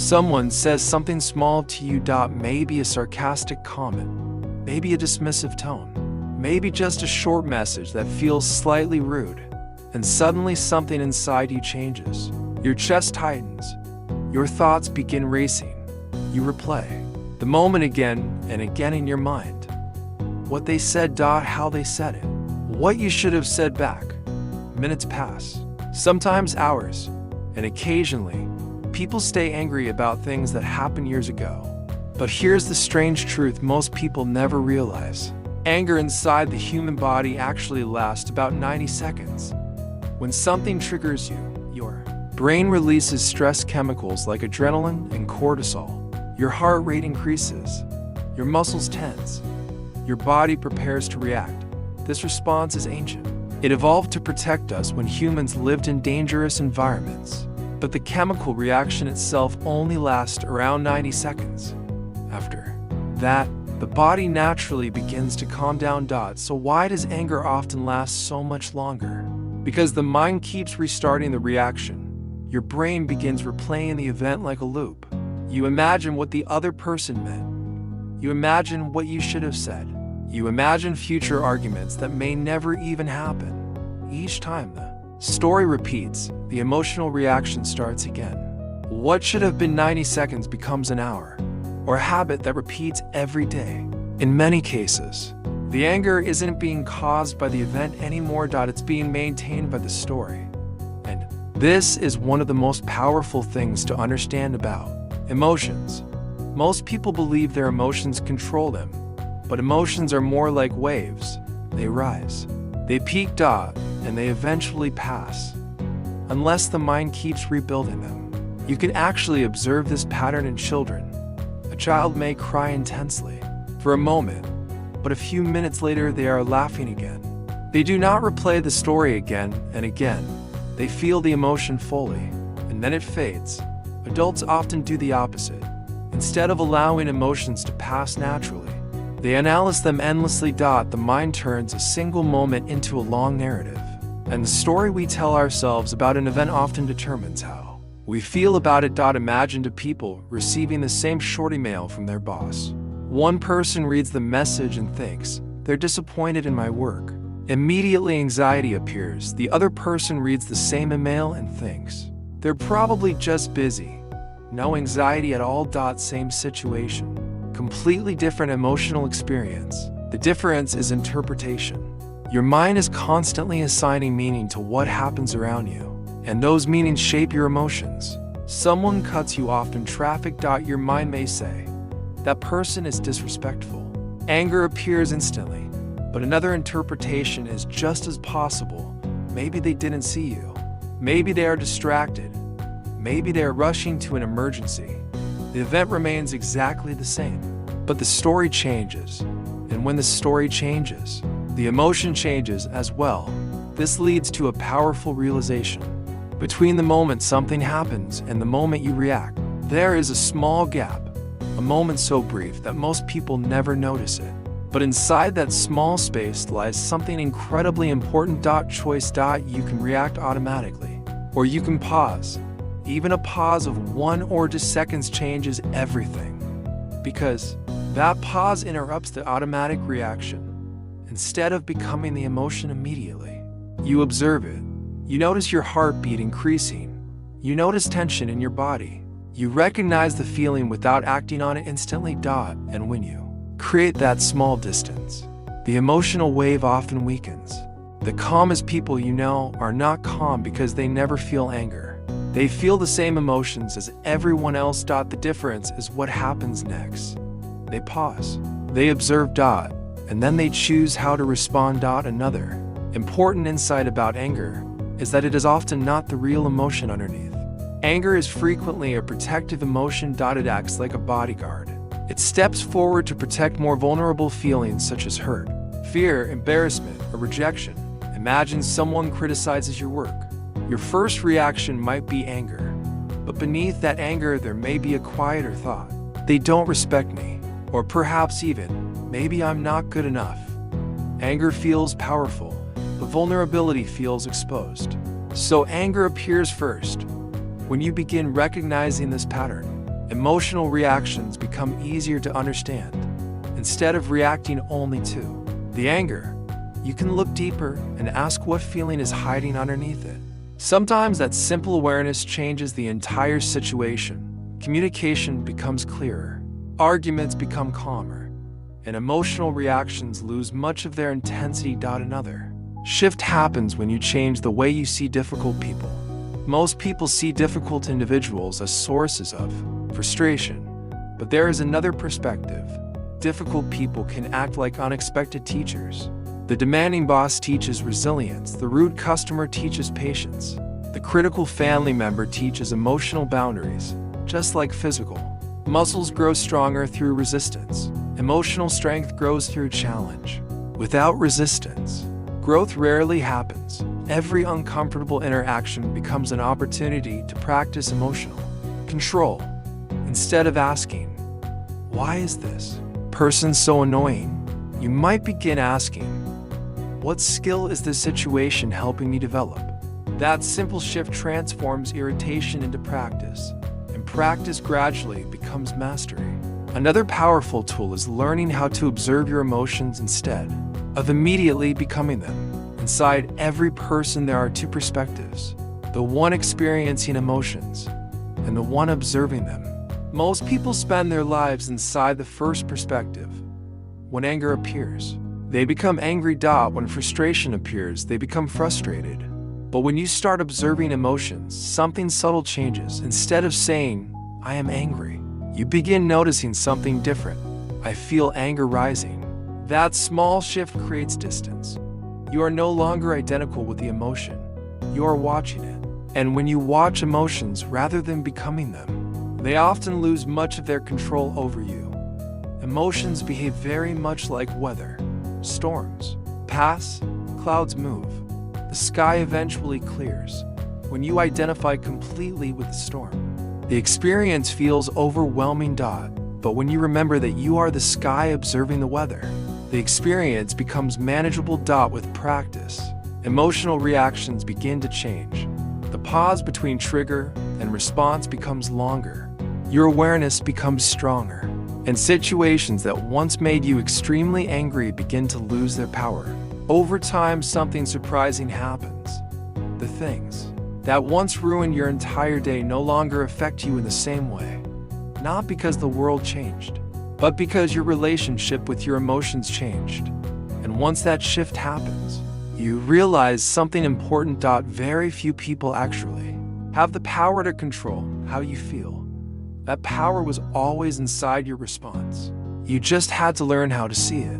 Someone says something small to you. Maybe a sarcastic comment, maybe a dismissive tone, maybe just a short message that feels slightly rude, and suddenly something inside you changes. Your chest tightens, your thoughts begin racing. You replay the moment again and again in your mind. What they said, how they said it, what you should have said back. Minutes pass, sometimes hours, and occasionally, people stay angry about things that happened years ago. But here's the strange truth most people never realize. Anger inside the human body actually lasts about 90 seconds. When something triggers you, your brain releases stress chemicals like adrenaline and cortisol. Your heart rate increases, your muscles tense, your body prepares to react. This response is ancient. It evolved to protect us when humans lived in dangerous environments. But the chemical reaction itself only lasts around 90 seconds. After that, the body naturally begins to calm down. So why does anger often last so much longer? Because the mind keeps restarting the reaction. Your brain begins replaying the event like a loop. You imagine what the other person meant. You imagine what you should have said. You imagine future arguments that may never even happen. Each time the story repeats, the emotional reaction starts again. What should have been 90 seconds becomes an hour, or a habit that repeats every day. In many cases, the anger isn't being caused by the event anymore. It's being maintained by the story. And this is one of the most powerful things to understand about emotions. Most people believe their emotions control them, but emotions are more like waves. They rise, they peak, and they eventually pass. Unless the mind keeps rebuilding them. You can actually observe this pattern in children. A child may cry intensely for a moment, but a few minutes later they are laughing again. They do not replay the story again and again. They feel the emotion fully, and then it fades. Adults often do the opposite. Instead of allowing emotions to pass naturally, they analyze them endlessly. The mind turns a single moment into a long narrative. And the story we tell ourselves about an event often determines how we feel about it. Imagine two people receiving the same short email from their boss. One person reads the message and thinks, "They're disappointed in my work." Immediately anxiety appears. The other person reads the same email and thinks, "They're probably just busy." No anxiety at all. Same situation. Completely different emotional experience. The difference is interpretation. Your mind is constantly assigning meaning to what happens around you, and those meanings shape your emotions. Someone cuts you off in traffic. Your mind may say, "That person is disrespectful." Anger appears instantly, but another interpretation is just as possible. Maybe they didn't see you. Maybe they are distracted. Maybe they are rushing to an emergency. The event remains exactly the same, but the story changes. And when the story changes, the emotion changes as well. This leads to a powerful realization. Between the moment something happens and the moment you react, there is a small gap, a moment so brief that most people never notice it. But inside that small space lies something incredibly important. Choice. You can react automatically, or you can pause. Even a pause of 1 or 2 seconds changes everything. Because that pause interrupts the automatic reaction. Instead of becoming the emotion immediately, you observe it. You notice your heartbeat increasing. You notice tension in your body. You recognize the feeling without acting on it instantly. And when you create that small distance, the emotional wave often weakens. The calmest people you know are not calm because they never feel anger. They feel the same emotions as everyone else. The difference is what happens next. They pause. They observe. And then they choose how to respond. Another important insight about anger is that it is often not the real emotion underneath. Anger is frequently a protective emotion. It acts like a bodyguard. It steps forward to protect more vulnerable feelings such as hurt, fear, embarrassment, or rejection. Imagine someone criticizes your work. Your first reaction might be anger, but beneath that anger there may be a quieter thought. They don't respect me, or perhaps even, maybe I'm not good enough. Anger feels powerful, but vulnerability feels exposed. So anger appears first. When you begin recognizing this pattern, Emotional reactions become easier to understand. Instead of reacting only to the anger, you can look deeper and ask what feeling is hiding underneath it. Sometimes that simple awareness changes the entire situation. Communication becomes clearer, arguments become calmer, and emotional reactions lose much of their intensity. Another shift happens when you change the way you see difficult people. Most people see difficult individuals as sources of frustration, but there is another perspective. Difficult people can act like unexpected teachers. The demanding boss teaches resilience, the rude customer teaches patience, the critical family member teaches emotional boundaries. Just like physical muscles grow stronger through resistance, emotional strength grows through challenge. Without resistance, growth rarely happens. Every uncomfortable interaction becomes an opportunity to practice emotional control. Instead of asking, "Why is this person so annoying?" you might begin asking, "What skill is this situation helping me develop?" That simple shift transforms irritation into practice, and practice gradually becomes mastery. Another powerful tool is learning how to observe your emotions instead of immediately becoming them. Inside every person there are two perspectives, the one experiencing emotions and the one observing them. Most people spend their lives inside the first perspective. When anger appears, they become angry. When frustration appears, they become frustrated. But when you start observing emotions, something subtle changes. Instead of saying, "I am angry," you begin noticing something different. "I feel anger rising." That small shift creates distance. You are no longer identical with the emotion. You are watching it. And when you watch emotions rather than becoming them, they often lose much of their control over you. Emotions behave very much like weather. Storms pass, clouds move. The sky eventually clears. When you identify completely with the storm, the experience feels overwhelming. But when you remember that you are the sky observing the weather, the experience becomes manageable. With practice, emotional reactions begin to change. The pause between trigger and response becomes longer. Your awareness becomes stronger, and situations that once made you extremely angry begin to lose their power. Over time, something surprising happens. The things that once ruined your entire day no longer affect you in the same way. Not because the world changed, but because your relationship with your emotions changed. And once that shift happens, you realize something important. Very few people actually have the power to control how you feel. That power was always inside your response. You just had to learn how to see it.